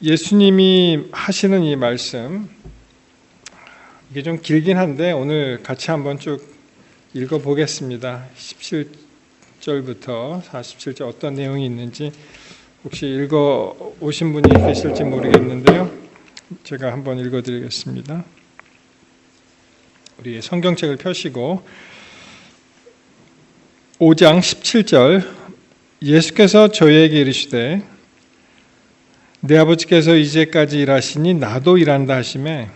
예수님이 하시는 이 말씀, 이게 좀 길긴 한데 오늘 같이 한번 쭉 읽어보겠습니다. 17절부터 47절 어떤 내용이 있는지 혹시 읽어 오신 분이 계실지 모르겠는데요. 제가 한번 읽어드리겠습니다. 우리 성경책을 펴시고 5장 17절, 예수께서 저희에게 이르시되 내 아버지께서 이제까지 일하시니 나도 일한다 하시매,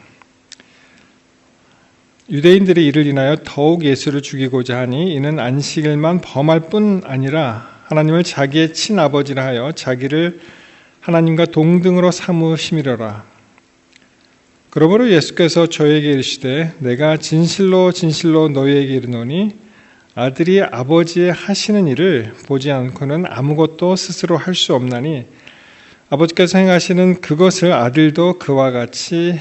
유대인들이 이를 인하여 더욱 예수를 죽이고자 하니 이는 안식일만 범할 뿐 아니라 하나님을 자기의 친아버지라 하여 자기를 하나님과 동등으로 삼으심이로라. 그러므로 예수께서 저에게 이르시되 내가 진실로 진실로 너희에게 이르노니 아들이 아버지의 하시는 일을 보지 않고는 아무것도 스스로 할 수 없나니 아버지께서 행하시는 그것을 아들도 그와 같이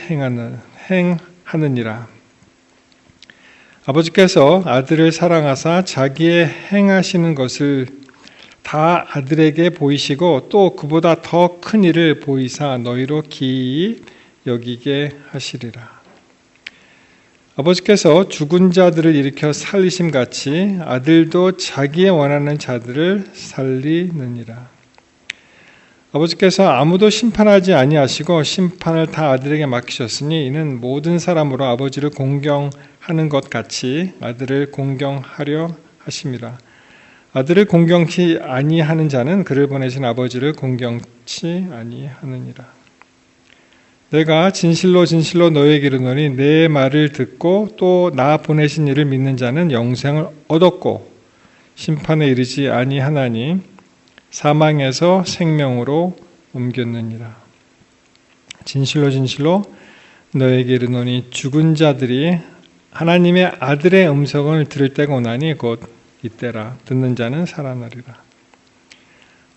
행하느니라. 아버지께서 아들을 사랑하사 자기의 행하시는 것을 다 아들에게 보이시고 또 그보다 더 큰 일을 보이사 너희로 기이 여기게 하시리라. 아버지께서 죽은 자들을 일으켜 살리심 같이 아들도 자기의 원하는 자들을 살리느니라. 아버지께서 아무도 심판하지 아니하시고 심판을 다 아들에게 맡기셨으니 이는 모든 사람으로 아버지를 공경하는 것 같이 아들을 공경하려 하심이라. 아들을 공경치 아니하는 자는 그를 보내신 아버지를 공경치 아니하느니라. 내가 진실로 진실로 너희에게 이르노니 내 말을 듣고 또 나 보내신 이를 믿는 자는 영생을 얻었고 심판에 이르지 아니하나니 사망에서 생명으로 옮겼느니라. 진실로 진실로 너에게 이르노니 죽은 자들이 하나님의 아들의 음성을 들을 때가 오나니 곧 이때라. 듣는 자는 살아나리라.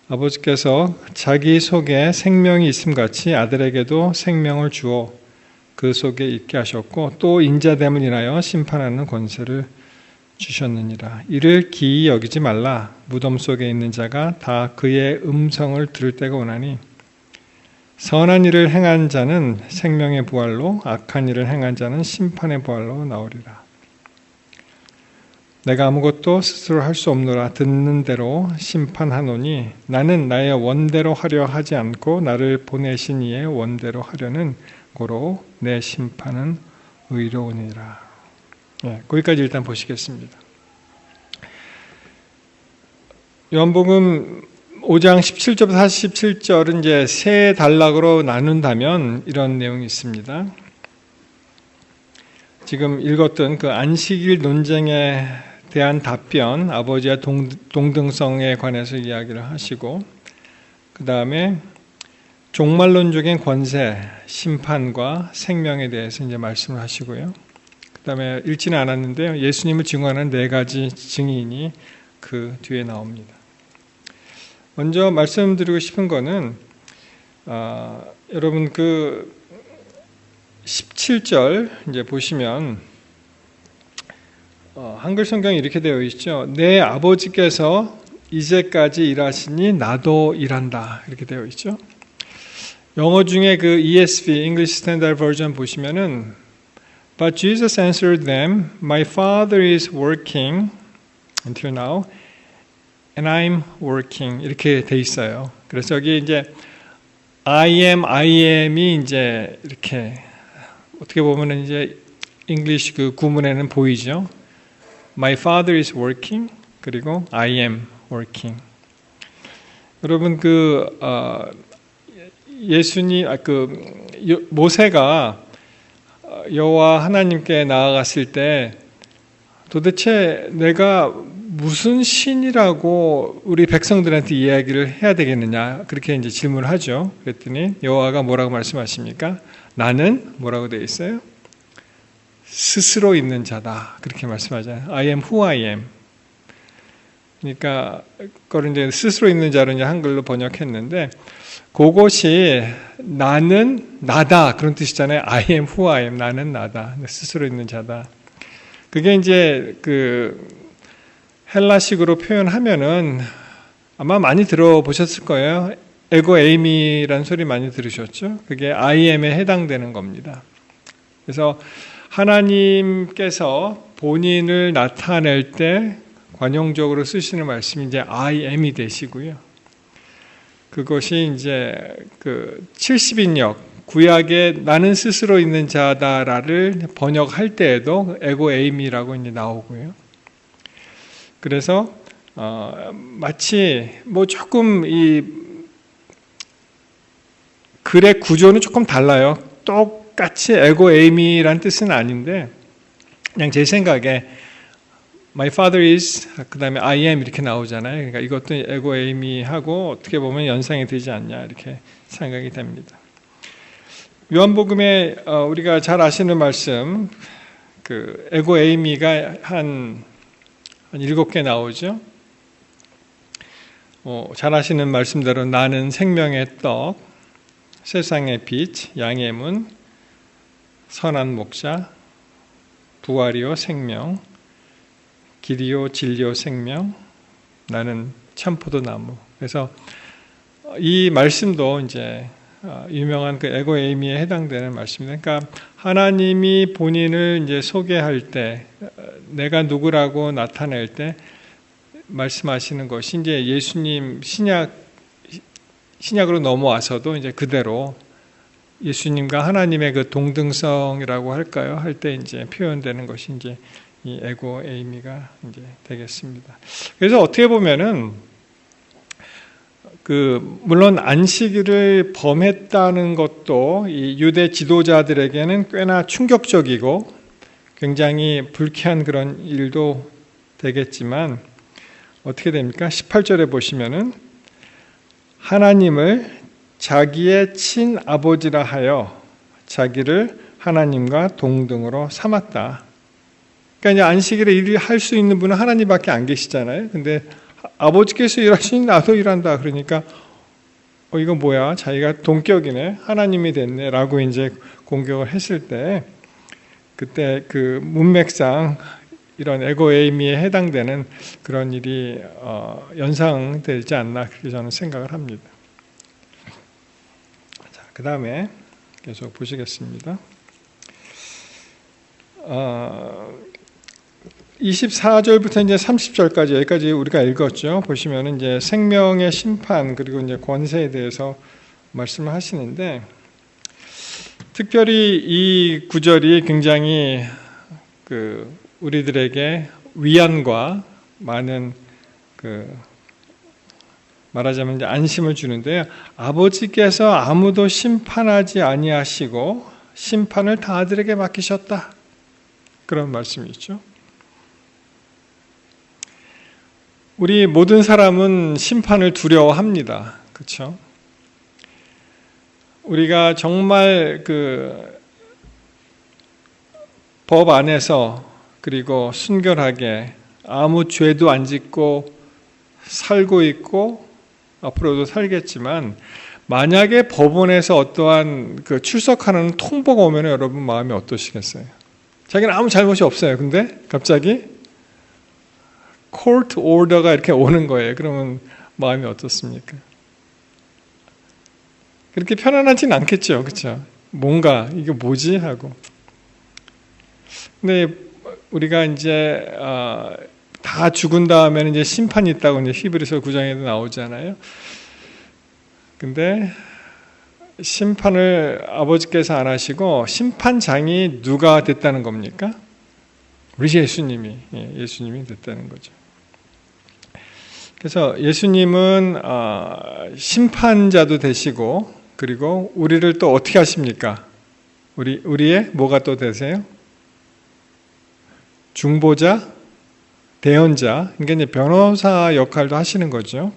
아버지께서 자기 속에 생명이 있음같이 아들에게도 생명을 주어 그 속에 있게 하셨고 또 인자됨을 인하여 심판하는 권세를 주셨느니라. 이를 기이 여기지 말라. 무덤 속에 있는 자가 다 그의 음성을 들을 때가 오나니 선한 일을 행한 자는 생명의 부활로 악한 일을 행한 자는 심판의 부활로 나오리라. 내가 아무것도 스스로 할 수 없노라. 듣는 대로 심판하노니 나는 나의 원대로 하려 하지 않고 나를 보내신 이의 원대로 하려는 고로 내 심판은 의로우니라. 거기까지 일단 보시겠습니다. 요한복음 5장 17절부터 47절은 이제 세 단락으로 나눈다면 이런 내용이 있습니다. 지금 읽었던 그 안식일 논쟁에 대한 답변, 아버지와 동등성에 관해서 이야기를 하시고, 그 다음에 종말론적인 권세, 심판과 생명에 대해서 이제 말씀을 하시고요. 그 다음에 읽지는 않았는데요. 예수님을 증언하는 네 가지 증인이 그 뒤에 나옵니다. 먼저 말씀드리고 싶은 거는 여러분 그 17절 이제 보시면 한글 성경이 이렇게 되어 있죠. 내 아버지께서 이제까지 일하시니 나도 일한다 이렇게 되어 있죠. 영어 중에 그 ESV English Standard Version 보시면은 But Jesus answered them, My Father is working until now, and I'm working 이렇게 돼 있어요. 그래서 여기 이제 I am이 이제 이렇게 어떻게 보면은 이제 English 그 구문에는 보이죠. My Father is working 그리고 I am working. 여러분 그 예수님 모세가 여호와 하나님께 나아갔을 때 도대체 내가 무슨 신이라고 우리 백성들한테 이야기를 해야 되겠느냐 그렇게 이제 질문을 하죠. 그랬더니 여호와가 뭐라고 말씀하십니까? 나는 뭐라고 되어 있어요? 스스로 있는 자다 그렇게 말씀하잖아요. I am who I am. 그러니까 그걸 이제 스스로 있는 자로 이제 한글로 번역했는데 그것이 나는 나다 그런 뜻이잖아요. I am who I am. 나는 나다. 스스로 있는 자다. 그게 이제 그 헬라식으로 표현하면은 아마 많이 들어보셨을 거예요. 에고 에이미라는 소리 많이 들으셨죠? 그게 I am에 해당되는 겁니다. 그래서 하나님께서 본인을 나타낼 때 관용적으로 쓰시는 말씀이 이제 I am이 되시고요. 그것이 이제 그 70인역 구약에 나는 스스로 있는 자다를 번역할 때에도 에고 에이미라고 이제 나오고요. 그래서 마치 뭐 조금 이 글의 구조는 조금 달라요. 똑같이 에고 에이미란 뜻은 아닌데 그냥 제 생각에 My father is 그 다음에 I am 이렇게 나오잖아요. 그러니까 이것도 에고 에이미하고 어떻게 보면 연상이 되지 않냐 이렇게 생각이 됩니다. 요한복음에 우리가 잘 아시는 말씀 그 에고 에이미가 한 7개 나오죠. 잘 아시는 말씀대로 나는 생명의 떡, 세상의 빛, 양의 문, 선한 목자, 부활이요 생명, 길이요 진리요 생명, 나는 참포도나무. 그래서 이 말씀도 이제 유명한 그 에고 에이미에 해당되는 말씀입니다. 그러니까 하나님이 본인을 이제 소개할 때, 내가 누구라고 나타낼 때 말씀하시는 것이 이제 예수님 신약으로 넘어와서도 이제 그대로 예수님과 하나님의 그 동등성이라고 할까요? 할 때 이제 표현되는 것이 이제 이 에고 에이미가 이제 되겠습니다. 그래서 어떻게 보면은 물론 안식일을 범했다는 것도 이 유대 지도자들에게는 꽤나 충격적이고 굉장히 불쾌한 그런 일도 되겠지만 어떻게 됩니까? 18절에 보시면은 하나님을 자기의 친아버지라 하여 자기를 하나님과 동등으로 삼았다. 그러니까 이제 안식일에 일을 할 수 있는 분은 하나님밖에 안 계시잖아요. 근데 아버지께서 일하시니 나도 일한다. 그러니까 이거 뭐야? 자기가 동격이네. 하나님이 됐네. 라고 이제 공격을 했을 때 그때 그 문맥상 이런 에고 에이미에 해당되는 그런 일이 연상되지 않나 그렇게 저는 생각을 합니다. 자, 그 다음에 계속 보시겠습니다. 24절부터 이제 30절까지 여기까지 우리가 읽었죠. 보시면은 이제 생명의 심판 그리고 이제 권세에 대해서 말씀을 하시는데 특별히 이 구절이 굉장히 우리들에게 위안과 많은 말하자면 이제 안심을 주는데요. 아버지께서 아무도 심판하지 아니하시고 심판을 다 아들에게 맡기셨다. 그런 말씀이 있죠. 우리 모든 사람은 심판을 두려워합니다. 그렇죠? 우리가 정말 법 안에서 그리고 순결하게 아무 죄도 안 짓고 살고 있고 앞으로도 살겠지만 만약에 법원에서 어떠한 출석하는 통보가 오면 여러분 마음이 어떠시겠어요? 자기는 아무 잘못이 없어요. 근데 갑자기 코트 오더가 이렇게 오는 거예요. 그러면 마음이 어떻습니까? 그렇게 편안하진 않겠죠. 그렇죠? 뭔가 이게 뭐지? 하고. 근데 우리가 이제 다 죽은 다음에는 이제 심판이 있다고 이제 히브리서 9장에도 나오잖아요. 근데 심판을 아버지께서 안 하시고 심판장이 누가 됐다는 겁니까? 우리 예수님이 됐다는 거죠. 그래서 예수님은 심판자도 되시고 그리고 우리를 또 어떻게 하십니까? 우리의 뭐가 또 되세요? 중보자, 대언자, 그러니까 이제 변호사 역할도 하시는 거죠.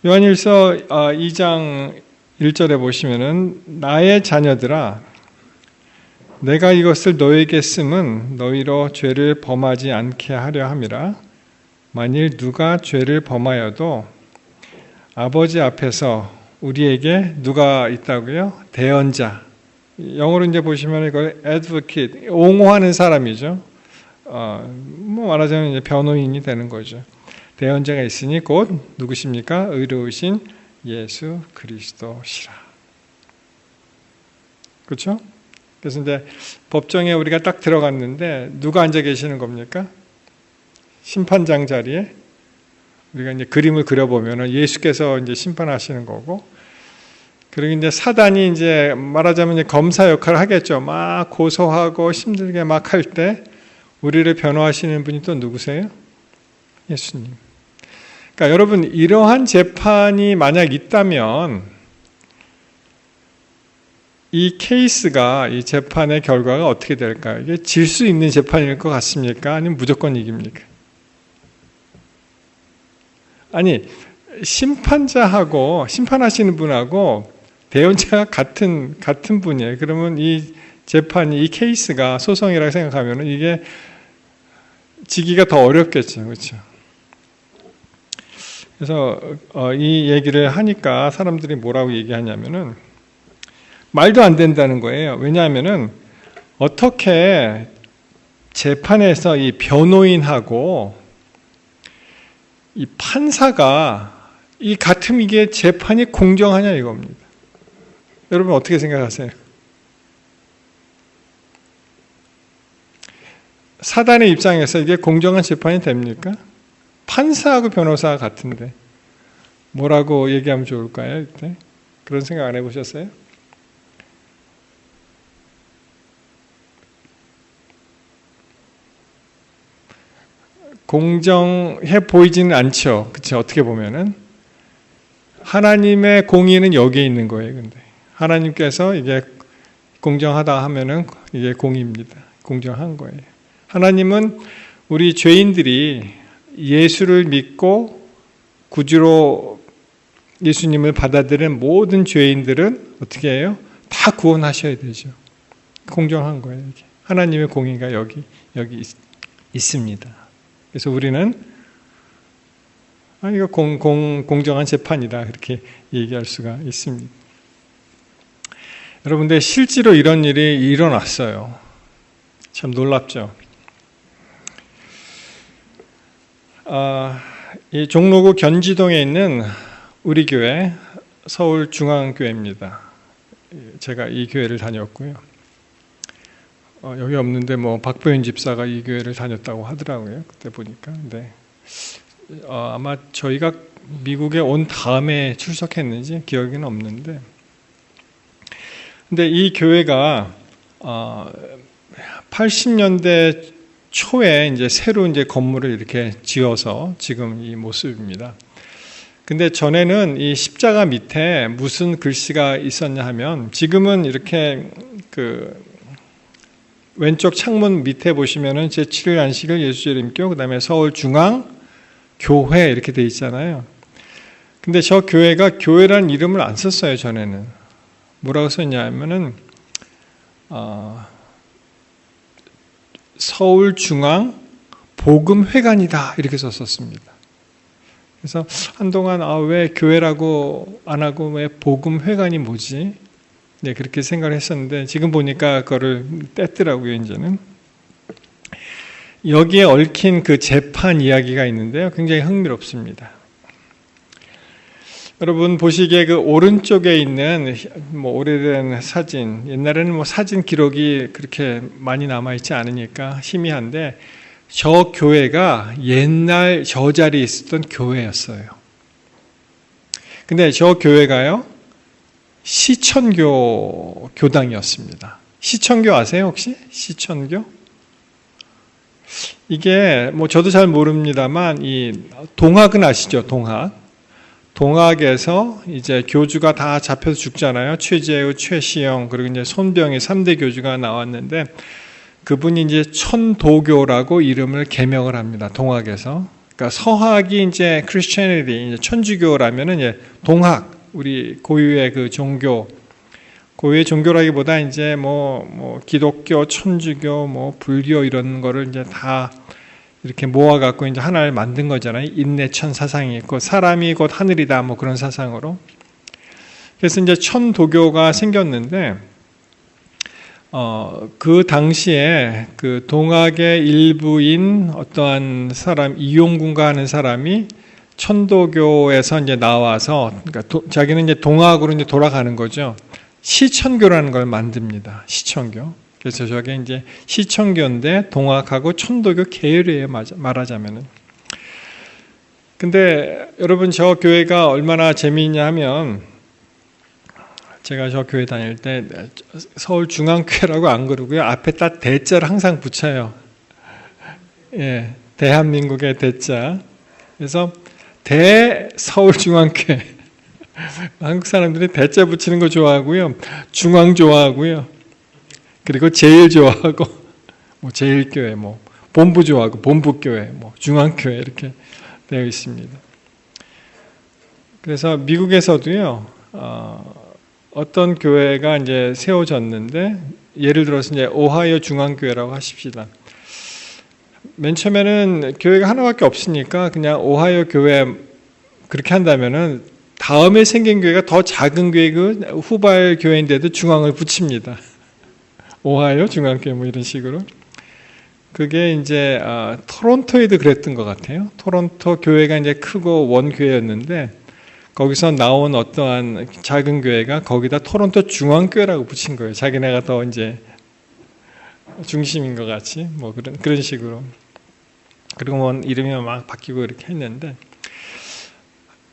요한일서 2장 1절에 보시면은 나의 자녀들아 내가 이것을 너에게 쓰면 너희로 죄를 범하지 않게 하려 함이라. 만일 누가 죄를 범하여도 아버지 앞에서 우리에게 누가 있다고요? 대언자. 영어로 이제 보시면 이걸 advocate, 옹호하는 사람이죠. 뭐 말하자면 이제 변호인이 되는 거죠. 대언자가 있으니 곧 누구십니까? 의로우신 예수 그리스도시라. 그렇죠? 그래서 이제 법정에 우리가 딱 들어갔는데 누가 앉아 계시는 겁니까? 심판장 자리에 우리가 이제 그림을 그려보면은 예수께서 이제 심판하시는 거고, 그리고 이제 사단이 이제 말하자면 이제 검사 역할을 하겠죠. 막 고소하고 힘들게 막 할 때 우리를 변호하시는 분이 또 누구세요? 예수님. 그러니까 여러분, 이러한 재판이 만약 있다면 이 케이스가, 이 재판의 결과가 어떻게 될까요? 이게 질 수 있는 재판일 것 같습니까? 아니면 무조건 이깁니까? 아니, 심판자하고 심판하시는 분하고 대언자가 같은 분이에요. 그러면 이 재판이, 이 케이스가 소송이라고 생각하면 이게 지기가 더 어렵겠죠. 그렇죠? 그래서 이 얘기를 하니까 사람들이 뭐라고 얘기하냐면은 말도 안 된다는 거예요. 왜냐하면은 어떻게 재판에서 이 변호인하고 이 판사가 이 같으면 이게 재판이 공정하냐 이겁니다. 여러분 어떻게 생각하세요? 사단의 입장에서 이게 공정한 재판이 됩니까? 판사하고 변호사가 같은데 뭐라고 얘기하면 좋을까요? 이때? 그런 생각 안 해보셨어요? 공정해 보이지는 않죠. 그쵸? 어떻게 보면은 하나님의 공의는 여기에 있는 거예요. 근데 하나님께서 이게 공정하다 하면은 이게 공의입니다. 공정한 거예요. 하나님은 우리 죄인들이 예수를 믿고 구주로 예수님을 받아들인 모든 죄인들은 어떻게 해요? 다 구원하셔야 되죠. 공정한 거예요. 이게. 하나님의 공의가 여기 있습니다. 그래서 우리는 이거 공정한 재판이다 그렇게 얘기할 수가 있습니다. 여러분들 실제로 이런 일이 일어났어요. 참 놀랍죠. 이 종로구 견지동에 있는 우리 교회 서울중앙교회입니다. 제가 이 교회를 다녔고요. 여기 없는데 뭐 박보윤 집사가 이 교회를 다녔다고 하더라고요. 그때 보니까. 근데 아마 저희가 미국에 온 다음에 출석했는지 기억은 없는데, 근데 이 교회가 80년대 초에 이제 새로 이제 건물을 이렇게 지어서 지금 이 모습입니다. 근데 전에는 이 십자가 밑에 무슨 글씨가 있었냐 하면, 지금은 이렇게 그 왼쪽 창문 밑에 보시면은 제7일 안식일 예수재림교, 그 다음에 서울중앙교회 이렇게 돼 있잖아요. 근데 저 교회가 교회라는 이름을 안 썼어요, 전에는. 뭐라고 썼냐면은, 서울중앙 복음회관이다 이렇게 썼었습니다. 그래서 한동안 왜 교회라고 안 하고 왜 복음회관이 뭐지? 네, 그렇게 생각을 했었는데 지금 보니까 그거를 뗐더라고요. 이제는 여기에 얽힌 그 재판 이야기가 있는데요, 굉장히 흥미롭습니다. 여러분 보시기에 그 오른쪽에 있는 뭐 오래된 사진, 옛날에는 뭐 사진 기록이 그렇게 많이 남아있지 않으니까 희미한데, 저 교회가 옛날 저 자리에 있었던 교회였어요. 근데 저 교회가요, 시천교 교당이었습니다. 시천교 아세요 혹시? 시천교? 이게 뭐 저도 잘 모릅니다만 이 동학은 아시죠? 동학에서 이제 교주가 다 잡혀서 죽잖아요. 최재우, 최시영, 그리고 이제 손병희 3대 교주가 나왔는데, 그분이 이제 천도교라고 이름을 개명을 합니다. 동학에서. 그러니까 서학이 이제 크리스천리티, 이제 천주교라면은 이제 동학, 우리 고유의 그 종교, 고유의 종교라기보다 이제 뭐 기독교, 천주교, 뭐 불교 이런 거를 이제 다 이렇게 모아갖고 이제 하나를 만든 거잖아요. 인내천 사상이 있고, 사람이 곧 하늘이다, 뭐 그런 사상으로. 그래서 이제 천도교가 생겼는데, 그 당시에 그 동학의 일부인 어떠한 사람, 이용군가 하는 사람이 천도교에서 이제 나와서, 그러니까 자기는 이제 동학으로 이제 돌아가는 거죠. 시천교라는 걸 만듭니다. 시천교. 그래서 저게 이제 시천교인데 동학하고 천도교 계열이에요. 말하자면은. 근데 여러분, 저 교회가 얼마나 재미있냐 하면, 제가 저 교회 다닐 때 서울중앙교회라고 안 그러고요. 앞에 딱 대자를 항상 붙여요. 예, 대한민국의 대자. 그래서 대서울중앙교회. 한국 사람들이 대자 붙이는 거 좋아하고요. 중앙 좋아하고요. 그리고 제일 좋아하고, 뭐 제일교회, 뭐 본부 좋아하고, 본부교회, 뭐 중앙교회 이렇게 되어 있습니다. 그래서 미국에서도요, 어떤 교회가 이제 세워졌는데, 예를 들어서 이제 오하이오 중앙교회라고 하십시다. 맨 처음에는 교회가 하나밖에 없으니까 그냥 오하이오 교회 그렇게 한다면은 다음에 생긴 교회가 더 작은 교회, 그 후발 교회인데도 중앙을 붙입니다. 오하이오 중앙교회 뭐 이런 식으로. 그게 이제 토론토에도 그랬던 것 같아요. 토론토 교회가 이제 크고 원교회였는데 거기서 나온 어떠한 작은 교회가 거기다 토론토 중앙교회라고 붙인 거예요. 자기네가 더 이제 중심인 것 같이 뭐 그런 식으로. 그리고 뭐 이름이 막 바뀌고 이렇게 했는데,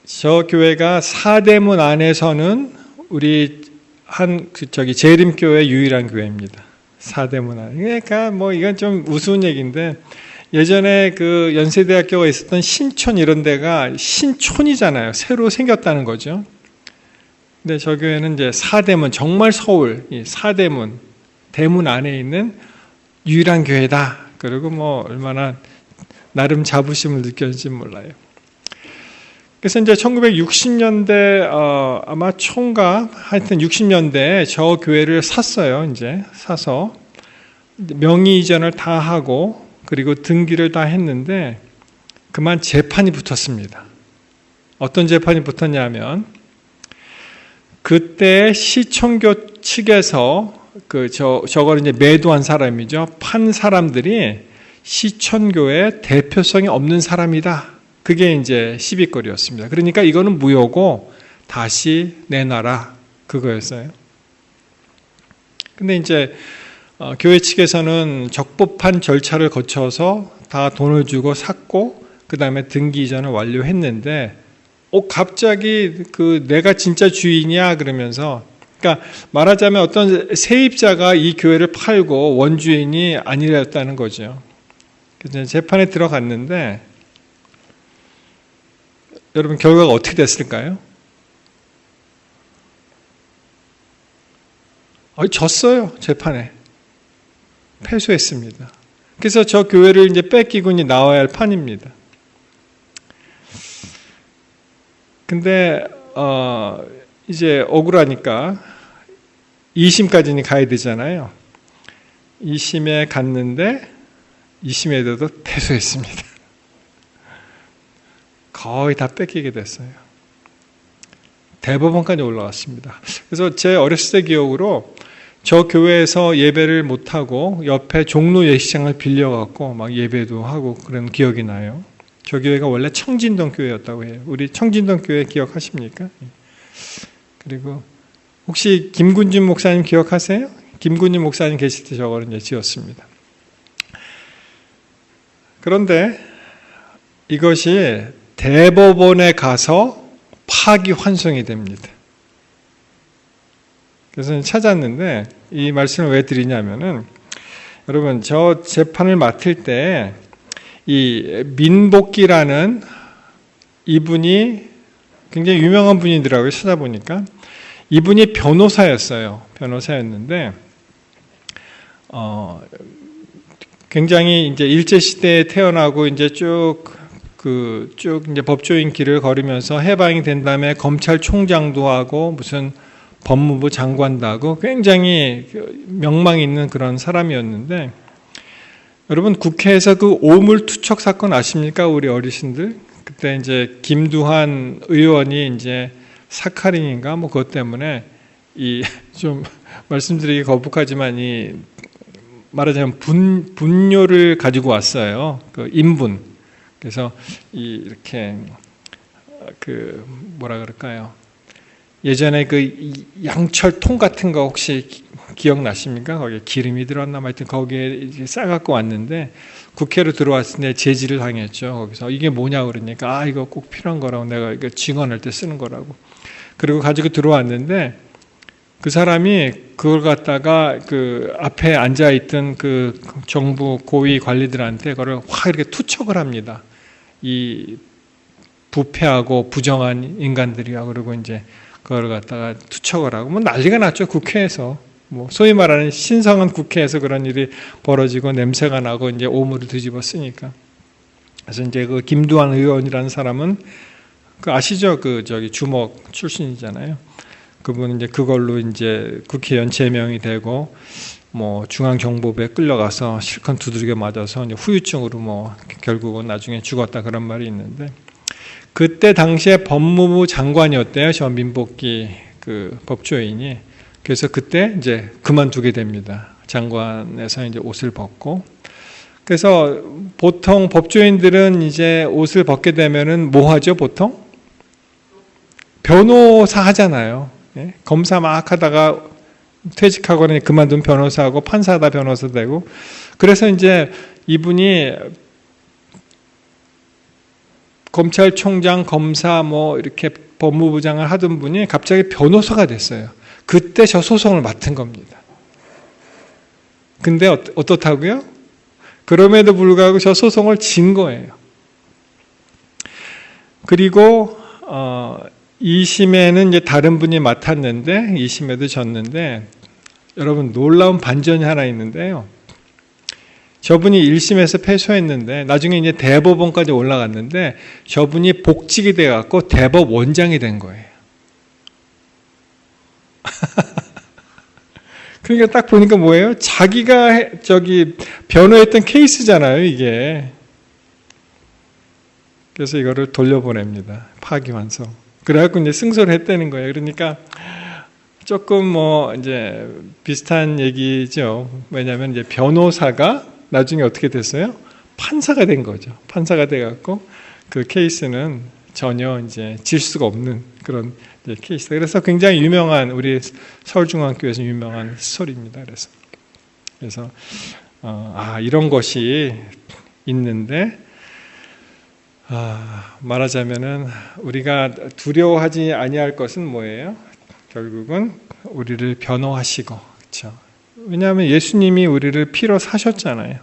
저 교회가 사대문 안에서는 우리 재림교회 유일한 교회입니다. 사대문 안에. 그러니까 뭐 이건 좀 우스운 얘기인데, 예전에 그 연세대학교가 있었던 신촌 이런 데가 신촌이잖아요. 새로 생겼다는 거죠. 근데 저 교회는 이제 사대문, 정말 서울 이 사대문 대문 안에 있는 유일한 교회다. 그리고 뭐 얼마나 나름 자부심을 느꼈는지 몰라요. 그래서 이제 1960년대 아마 총각 하여튼 60년대에 저 교회를 샀어요. 이제 사서 명의 이전을 다 하고 그리고 등기를 다 했는데 그만 재판이 붙었습니다. 어떤 재판이 붙었냐면, 그때 시청교 측에서 저걸 이제 매도한 사람이죠. 판 사람들이 시천교의 대표성이 없는 사람이다. 그게 이제 시비거리였습니다. 그러니까 이거는 무효고 다시 내놔라. 그거였어요. 근데 이제 교회 측에서는 적법한 절차를 거쳐서 다 돈을 주고 샀고, 그 다음에 등기 이전을 완료했는데, 갑자기 내가 진짜 주인이야 그러면서, 그러니까 말하자면 어떤 세입자가 이 교회를 팔고 원주인이 아니랬다는 거죠. 그래서 재판에 들어갔는데, 여러분 결과가 어떻게 됐을까요? 졌어요. 재판에. 패소했습니다. 그래서 저 교회를 이제 뺏기고 이제 나와야 할 판입니다. 근데 이제 억울하니까 2심까지는 가야 되잖아요. 2심에 갔는데 2심에도 패소했습니다. 거의 다 뺏기게 됐어요. 대법원까지 올라왔습니다. 그래서 제 어렸을 때 기억으로 저 교회에서 예배를 못하고 옆에 종로 예식장을 빌려갖고 막 예배도 하고 그런 기억이 나요. 저 교회가 원래 청진동 교회였다고 해요. 우리 청진동 교회 기억하십니까? 그리고 혹시 김군진 목사님 기억하세요? 김군진 목사님 계실 때 저거를 이제 지었습니다. 그런데 이것이 대법원에 가서 파기환송이 됩니다. 그래서 찾았는데 이 말씀을 왜 드리냐면은, 여러분 저 재판을 맡을 때 이 민복기라는 이분이 굉장히 유명한 분이더라고요. 찾아보니까 이분이 변호사였는데 굉장히 이제 일제 시대에 태어나고 이제 쭉 이제 법조인 길을 걸으면서 해방이 된 다음에 검찰총장도 하고 무슨 법무부 장관도 하고 굉장히 명망 있는 그런 사람이었는데, 여러분 국회에서 그 오물투척 사건 아십니까? 우리 어르신들 그때 이제 김두한 의원이 이제 사카린인가 뭐 그것 때문에 좀 말씀드리기 거북하지만 말하자면 분뇨를 가지고 왔어요. 그 인분. 그래서 이렇게 그 뭐라 그럴까요? 예전에 그 양철통 같은 거 혹시 기억나십니까? 거기에 기름이 들어왔나 하여튼 거기에 싸갖고 왔는데 국회로 들어왔을 때 제지를 당했죠. 거기서 이게 뭐냐 그러니까 이거 꼭 필요한 거라고 내가 이거 증언할 때 쓰는 거라고. 그리고 가지고 들어왔는데 그 사람이 그걸 갖다가 그 앞에 앉아있던 그 정부 고위 관리들한테 그걸 확 이렇게 투척을 합니다. 이 부패하고 부정한 인간들이야. 그리고 이제 그걸 갖다가 투척을 하고 뭐 난리가 났죠. 국회에서. 뭐 소위 말하는 신성한 국회에서 그런 일이 벌어지고 냄새가 나고 이제 오물을 뒤집어 쓰니까. 그래서 이제 그 김두한 의원이라는 사람은 그 아시죠? 그 저기 주먹 출신이잖아요. 그분은 이제 그걸로 이제 국회의원 제명이 되고 뭐 중앙정보부에 끌려가서 실컷 두들겨 맞아서 이제 후유증으로 뭐 결국은 나중에 죽었다 그런 말이 있는데 그때 당시에 법무부 장관이었대요. 저 민복기 그 법조인이. 그래서 그때 이제 그만두게 됩니다. 장관에서 이제 옷을 벗고. 그래서 보통 법조인들은 이제 옷을 벗게 되면은 뭐 하죠, 보통? 변호사 하잖아요. 예? 검사 막 하다가 퇴직하거나 그만둔 변호사하고 판사다 변호사 되고. 그래서 이제 이분이 검찰총장, 검사, 뭐 이렇게 법무부장을 하던 분이 갑자기 변호사가 됐어요. 그때 저 소송을 맡은 겁니다. 근데 어떻다고요? 그럼에도 불구하고 저 소송을 진 거예요. 그리고 2심에는 이제 다른 분이 맡았는데 2심에도 졌는데 여러분 놀라운 반전이 하나 있는데요. 저분이 1심에서 패소했는데 나중에 이제 대법원까지 올라갔는데 저분이 복직이 돼 갖고 대법 원장이 된 거예요. 그러니까 딱 보니까 뭐예요? 자기가 저기 변호했던 케이스잖아요, 이게. 그래서 이거를 돌려보냅니다. 파기환송. 그래갖고 이제 승소를 했다는 거예요. 그러니까 조금 뭐 이제 비슷한 얘기죠. 왜냐하면 이제 변호사가 나중에 어떻게 됐어요? 판사가 된 거죠. 판사가 돼갖고 그 케이스는 전혀 이제 질 수가 없는 그런 이제 케이스. 그래서 굉장히 유명한 우리 서울중앙교회에서 유명한 스토리입니다. 그래서 이런 것이 있는데 말하자면은 우리가 두려워하지 아니할 것은 뭐예요? 결국은 우리를 변호하시고, 그렇죠? 왜냐하면 예수님이 우리를 피로 사셨잖아요.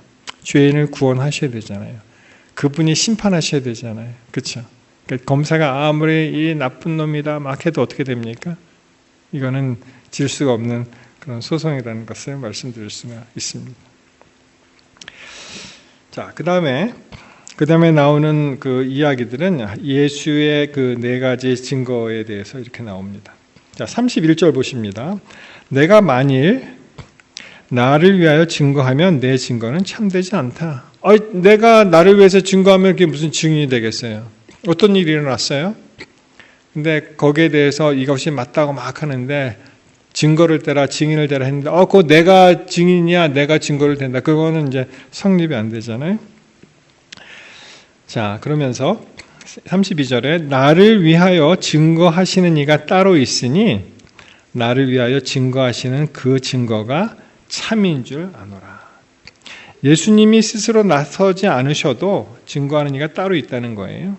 죄인을 구원하셔야 되잖아요. 그분이 심판하셔야 되잖아요. 그렇죠? 그러니까 검사가 아무리 이 나쁜 놈이다 막 해도 어떻게 됩니까? 이거는 질 수가 없는 그런 소송이라는 것을 말씀드릴 수가 있습니다. 자, 그 다음에 나오는 그 이야기들은 예수의 그 4가지 증거에 대해서 이렇게 나옵니다. 자, 31절 보십니다. 내가 만일 나를 위하여 증거하면 내 증거는 참되지 않다. 내가 나를 위해서 증거하면 그게 무슨 증인이 되겠어요? 어떤 일이 일어났어요? 근데 거기에 대해서 이것이 맞다고 막 하는데 증거를 대라, 증인을 대라 했는데 그거 내가 증인이야, 내가 증거를 댄다. 그거는 이제 성립이 안 되잖아요. 자, 그러면서 32절에 나를 위하여 증거하시는 이가 따로 있으니 나를 위하여 증거하시는 그 증거가 참인 줄 아노라. 예수님이 스스로 나서지 않으셔도 증거하는 이가 따로 있다는 거예요.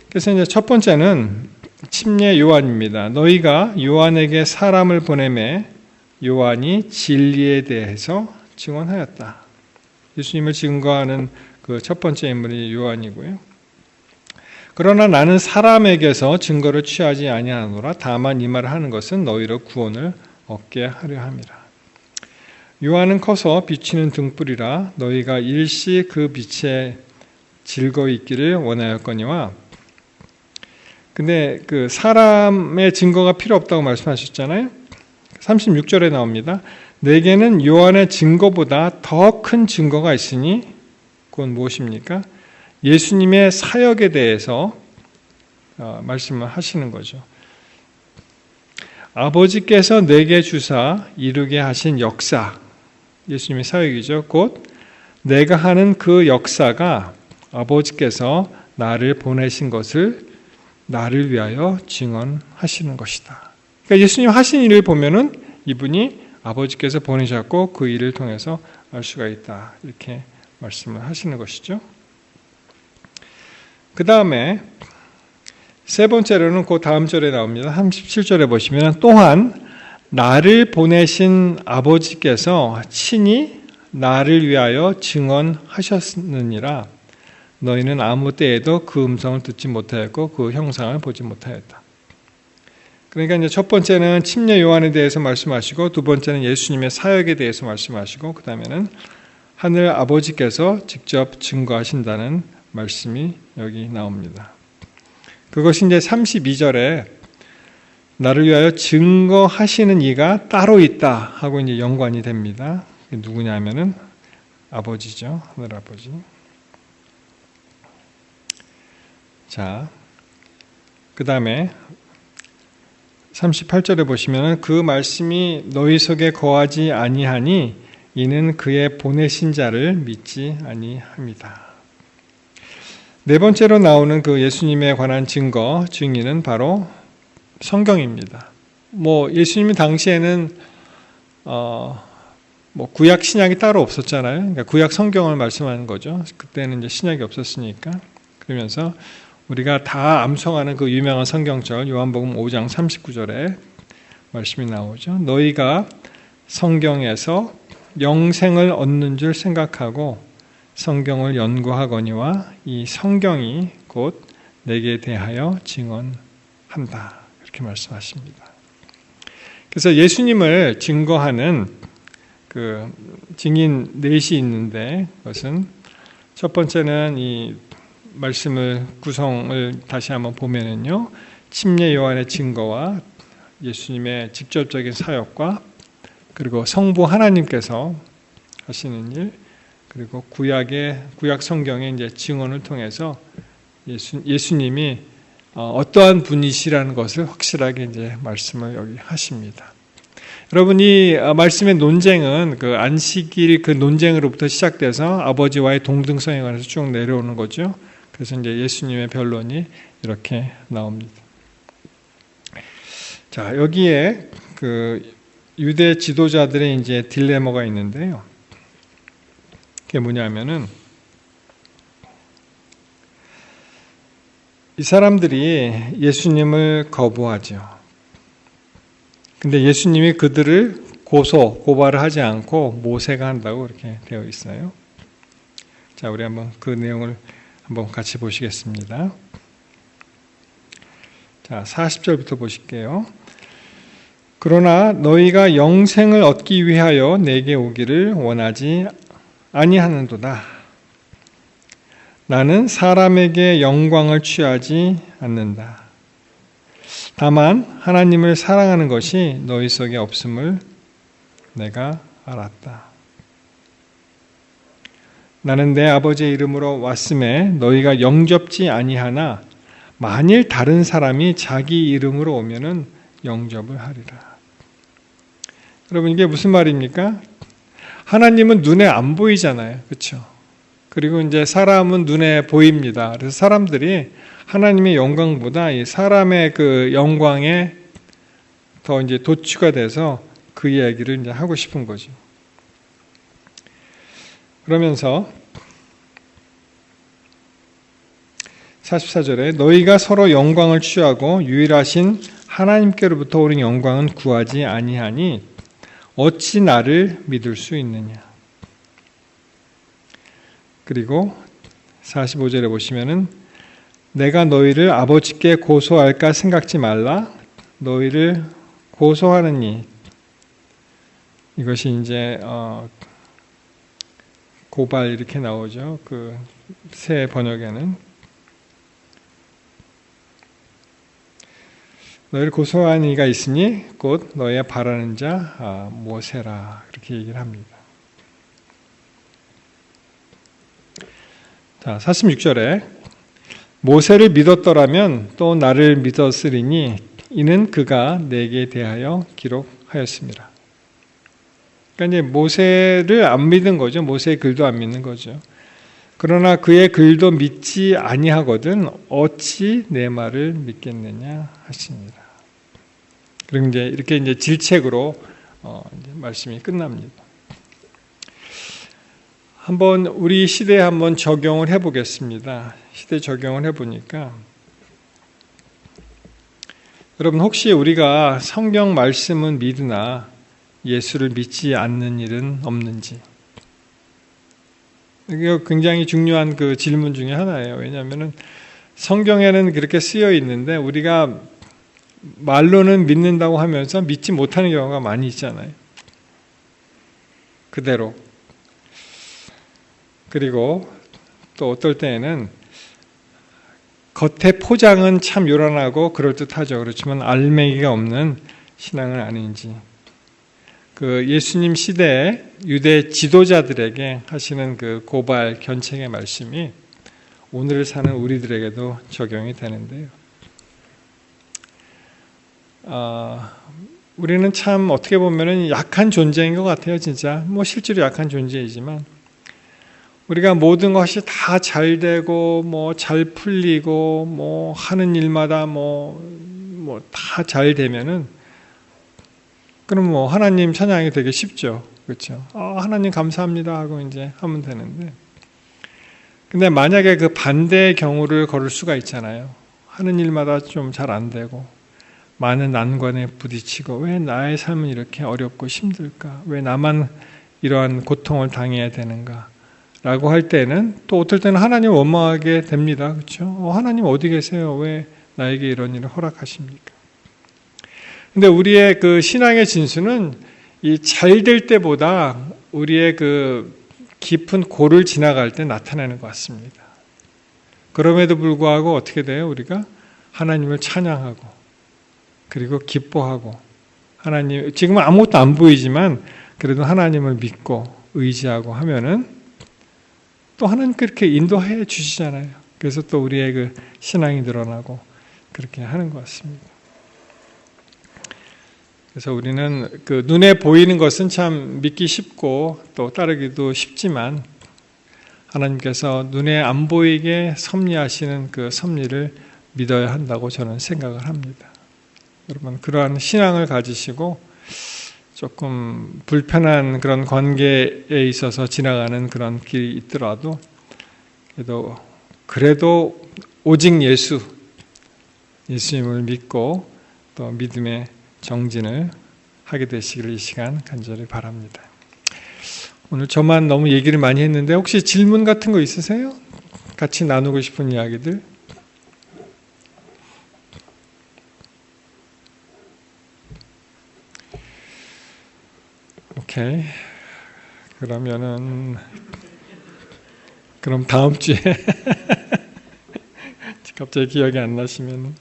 그래서 이제 첫 번째는 침례 요한입니다. 너희가 요한에게 사람을 보내매 요한이 진리에 대해서 증언하였다. 예수님을 증거하는 그 첫 번째 인물이 요한이고요. 그러나 나는 사람에게서 증거를 취하지 아니하노라. 다만 이 말을 하는 것은 너희로 구원을 얻게 하려 함이라. 요한은 커서 비치는 등불이라 너희가 일시 그 빛에 즐거이 있기를 원하였거니와. 근데 그 사람의 증거가 필요 없다고 말씀하셨잖아요. 36절에 나옵니다. 내게는 요한의 증거보다 더 큰 증거가 있으니 그건 무엇입니까? 예수님의 사역에 대해서 말씀을 하시는 거죠. 아버지께서 내게 주사 이루게 하신 역사, 예수님의 사역이죠. 곧 내가 하는 그 역사가 아버지께서 나를 보내신 것을 나를 위하여 증언하시는 것이다. 그러니까 예수님 하신 일을 보면은 이분이 아버지께서 보내셨고 그 일을 통해서 알 수가 있다. 이렇게 말씀을 하시는 것이죠. 그 다음에 세 번째로는 그 다음 절에 나옵니다. 37절에 보시면 또한 나를 보내신 아버지께서 친히 나를 위하여 증언하셨느니라. 너희는 아무 때에도 그 음성을 듣지 못하였고 그 형상을 보지 못하였다. 그러니까 이제 첫 번째는 침례 요한에 대해서 말씀하시고 두 번째는 예수님의 사역에 대해서 말씀하시고 그 다음에는 하늘 아버지께서 직접 증거하신다는 말씀이 여기 나옵니다. 그것이 이제 32절에 나를 위하여 증거하시는 이가 따로 있다 하고 이제 연관이 됩니다. 누구냐면은 아버지죠. 하늘 아버지. 자, 그 다음에 38절에 보시면 그 말씀이 너희 속에 거하지 아니하니 이는 그의 보내신 자를 믿지 아니함이다. 네 번째로 나오는 그 예수님에 관한 증거, 증인은 바로 성경입니다. 예수님 당시에는 구약 신약이 따로 없었잖아요. 그러니까 구약 성경을 말씀하는 거죠. 그때는 이제 신약이 없었으니까. 그러면서 우리가 다 암송하는 그 유명한 성경절 요한복음 5장 39절에 말씀이 나오죠. 너희가 성경에서 영생을 얻는 줄 생각하고 성경을 연구하거니와 이 성경이 곧 내게 대하여 증언한다. 이렇게 말씀하십니다. 그래서 예수님을 증거하는 그 증인 넷이 있는데 그것은 첫 번째는 이 말씀을 구성을 다시 한번 보면은요. 침례 요한의 증거와 예수님의 직접적인 사역과 그리고 성부 하나님께서 하시는 일 그리고 구약 성경의 이제 증언을 통해서 예수님이 어떠한 분이시라는 것을 확실하게 이제 말씀을 여기 하십니다. 여러분 이 말씀의 논쟁은 그 안식일 그 논쟁으로부터 시작돼서 아버지와의 동등성에 관해서 쭉 내려오는 거죠. 그래서 이제 예수님의 변론이 이렇게 나옵니다. 자, 여기에 그 유대 지도자들의 이제 딜레마가 있는데요. 그게 뭐냐면은 이 사람들이 예수님을 거부하죠. 근데 예수님이 그들을 고발을 하지 않고 모세가 한다고 이렇게 되어 있어요. 자, 우리 한번 그 내용을 한번 같이 보시겠습니다. 자, 40절부터 보실게요. 그러나 너희가 영생을 얻기 위하여 내게 오기를 원하지 아니하는도다. 나는 사람에게 영광을 취하지 않는다. 다만 하나님을 사랑하는 것이 너희 속에 없음을 내가 알았다. 나는 내 아버지의 이름으로 왔음에 너희가 영접지 아니하나 만일 다른 사람이 자기 이름으로 오면은 영접을 하리라. 여러분 이게 무슨 말입니까? 하나님은 눈에 안 보이잖아요. 그렇죠? 그리고 이제 사람은 눈에 보입니다. 그래서 사람들이 하나님의 영광보다 이 사람의 그 영광에 더 이제 도취가 돼서 그 이야기를 이제 하고 싶은 거죠. 그러면서 44절에 너희가 서로 영광을 취하고 유일하신 하나님께로부터 오는 영광은 구하지 아니하니 어찌 나를 믿을 수 있느냐. 그리고 45절에 보시면은 내가 너희를 아버지께 고소할까 생각지 말라. 너희를 고소하느니 이것이 이제 고발 이렇게 나오죠. 그 새 번역에는 너희를 고소한 이가 있으니 곧 너희의 바라는 자 모세라 이렇게 얘기를 합니다. 자, 46절에 모세를 믿었더라면 또 나를 믿었으리니 이는 그가 내게 대하여 기록하였습니다. 그러니까 이제 모세를 안 믿은 거죠. 모세의 글도 안 믿는 거죠. 그러나 그의 글도 믿지 아니하거든 어찌 내 말을 믿겠느냐 하시니라. 그리고 이렇게 질책으로 말씀이 끝납니다. 한번 우리 시대에 한번 적용을 해보겠습니다. 시대 적용을 해보니까 여러분 혹시 우리가 성경 말씀은 믿으나 예수를 믿지 않는 일은 없는지? 이게 굉장히 중요한 그 질문 중에 하나예요. 왜냐하면 성경에는 그렇게 쓰여 있는데 우리가 말로는 믿는다고 하면서 믿지 못하는 경우가 많이 있잖아요. 그대로. 그리고 또 어떨 때에는 겉의 포장은 참 요란하고 그럴듯하죠. 그렇지만 알맹이가 없는 신앙은 아닌지. 그 예수님 시대에 유대 지도자들에게 하시는 그 고발, 견책의 말씀이 오늘 사는 우리들에게도 적용이 되는데요. 우리는 참 어떻게 보면 약한 존재인 것 같아요, 진짜. 실제로 약한 존재이지만 우리가 모든 것이 다 잘 되고 잘 풀리고 하는 일마다 다 잘 되면은 그럼 하나님 찬양이 되게 쉽죠, 그렇죠? 하나님 감사합니다 하고 이제 하면 되는데, 근데 만약에 그 반대의 경우를 걸을 수가 있잖아요. 하는 일마다 좀 잘 안 되고 많은 난관에 부딪히고 왜 나의 삶은 이렇게 어렵고 힘들까? 왜 나만 이러한 고통을 당해야 되는가? 라고 할 때는 또 어떨 때는 하나님 원망하게 됩니다. 그렇죠? 하나님 어디 계세요? 왜 나에게 이런 일을 허락하십니까? 근데 우리의 그 신앙의 진수는 이 잘 될 때보다 우리의 그 깊은 고를 지나갈 때 나타나는 것 같습니다. 그럼에도 불구하고 어떻게 돼요? 우리가 하나님을 찬양하고 그리고 기뻐하고 하나님, 지금은 아무것도 안 보이지만 그래도 하나님을 믿고 의지하고 하면은 또 하나님 그렇게 인도해 주시잖아요. 그래서 또 우리의 그 신앙이 늘어나고 그렇게 하는 것 같습니다. 그래서 우리는 그 눈에 보이는 것은 참 믿기 쉽고 또 따르기도 쉽지만 하나님께서 눈에 안 보이게 섭리하시는 그 섭리를 믿어야 한다고 저는 생각을 합니다. 여러분 그러한 신앙을 가지시고 조금 불편한 그런 관계에 있어서 지나가는 그런 길이 있더라도 그래도 오직 예수님을 믿고 또 믿음의 정진을 하게 되시기를 이 시간 간절히 바랍니다. 오늘 저만 너무 얘기를 많이 했는데 혹시 질문 같은 거 있으세요? 같이 나누고 싶은 이야기들? 오케이. 그럼 다음 주에 갑자기 기억이 안 나시면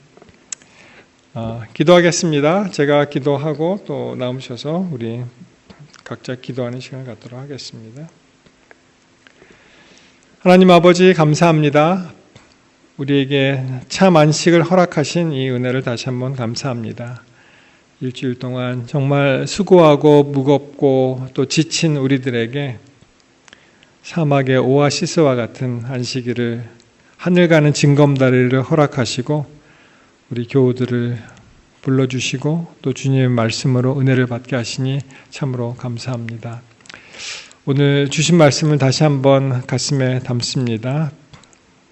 기도하겠습니다. 제가 기도하고 또 나오셔서 우리 각자 기도하는 시간을 갖도록 하겠습니다. 하나님 아버지 감사합니다. 우리에게 참 안식을 허락하신 이 은혜를 다시 한번 감사합니다. 일주일 동안 정말 수고하고 무겁고 또 지친 우리들에게 사막의 오아시스와 같은 안식일을 하늘 가는 징검다리를 허락하시고 우리 교우들을 불러주시고 또 주님의 말씀으로 은혜를 받게 하시니 참으로 감사합니다. 오늘 주신 말씀을 다시 한번 가슴에 담습니다.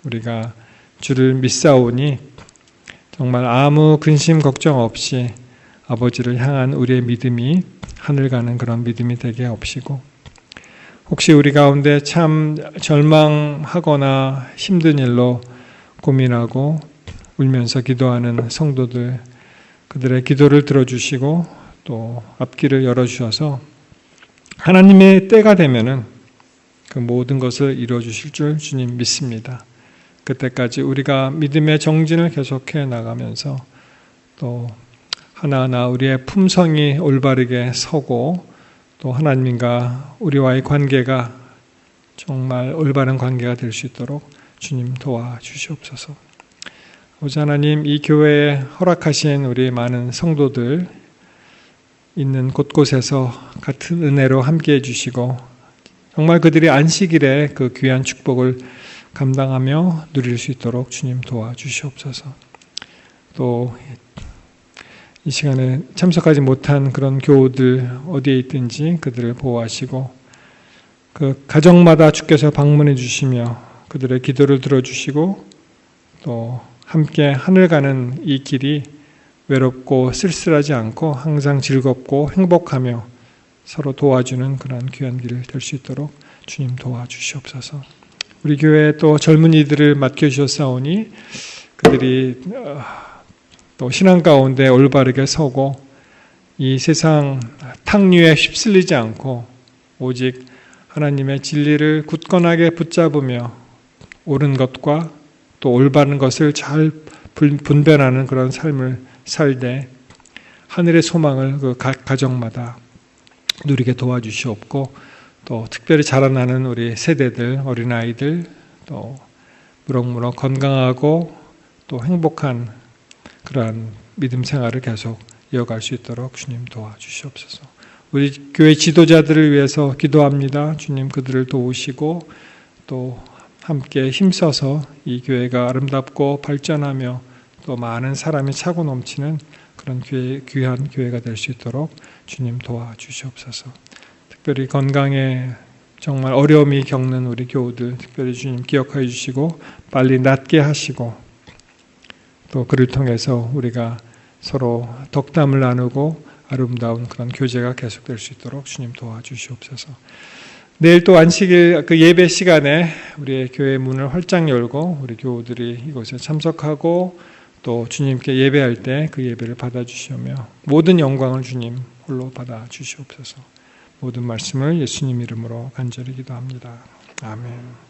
우리가 주를 믿사오니 정말 아무 근심 걱정 없이 아버지를 향한 우리의 믿음이 하늘 가는 그런 믿음이 되게 없이고 혹시 우리 가운데 참 절망하거나 힘든 일로 고민하고 울면서 기도하는 성도들 그들의 기도를 들어주시고 또 앞길을 열어주셔서 하나님의 때가 되면은 그 모든 것을 이루어주실 줄 주님 믿습니다. 그때까지 우리가 믿음의 정진을 계속해 나가면서 또 하나하나 우리의 품성이 올바르게 서고 또 하나님과 우리와의 관계가 정말 올바른 관계가 될 수 있도록 주님 도와주시옵소서. 아버지 하나님, 이 교회에 허락하신 우리 많은 성도들 있는 곳곳에서 같은 은혜로 함께해 주시고 정말 그들이 안식일에 그 귀한 축복을 감당하며 누릴 수 있도록 주님 도와주시옵소서. 또 이 시간에 참석하지 못한 그런 교우들 어디에 있든지 그들을 보호하시고 그 가정마다 주께서 방문해 주시며 그들의 기도를 들어주시고 또 함께 하늘 가는 이 길이 외롭고 쓸쓸하지 않고 항상 즐겁고 행복하며 서로 도와주는 그런 귀한 길 될 수 있도록 주님 도와주시옵소서. 우리 교회에 또 젊은이들을 맡겨주셨사오니 그들이 또 신앙 가운데 올바르게 서고 이 세상 탕류에 휩쓸리지 않고 오직 하나님의 진리를 굳건하게 붙잡으며 옳은 것과 또 올바른 것을 잘 분별하는 그런 삶을 살되 하늘의 소망을 그 가정마다 누리게 도와주시옵고 또 특별히 자라나는 우리 세대들, 어린아이들 또 무럭무럭 건강하고 또 행복한 그러한 믿음 생활을 계속 이어갈 수 있도록 주님 도와주시옵소서. 우리 교회 지도자들을 위해서 기도합니다. 주님 그들을 도우시고 또 함께 힘써서 이 교회가 아름답고 발전하며 또 많은 사람이 차고 넘치는 그런 귀한 교회가 될 수 있도록 주님 도와주시옵소서. 특별히 건강에 정말 어려움이 겪는 우리 교우들 특별히 주님 기억하여 주시고 빨리 낫게 하시고 또 그를 통해서 우리가 서로 덕담을 나누고 아름다운 그런 교제가 계속될 수 있도록 주님 도와주시옵소서. 내일 또 안식일 그 예배 시간에 우리의 교회 문을 활짝 열고 우리 교우들이 이곳에 참석하고 또 주님께 예배할 때 그 예배를 받아주시며 모든 영광을 주님 홀로 받아주시옵소서. 모든 말씀을 예수님 이름으로 간절히 기도합니다. 아멘.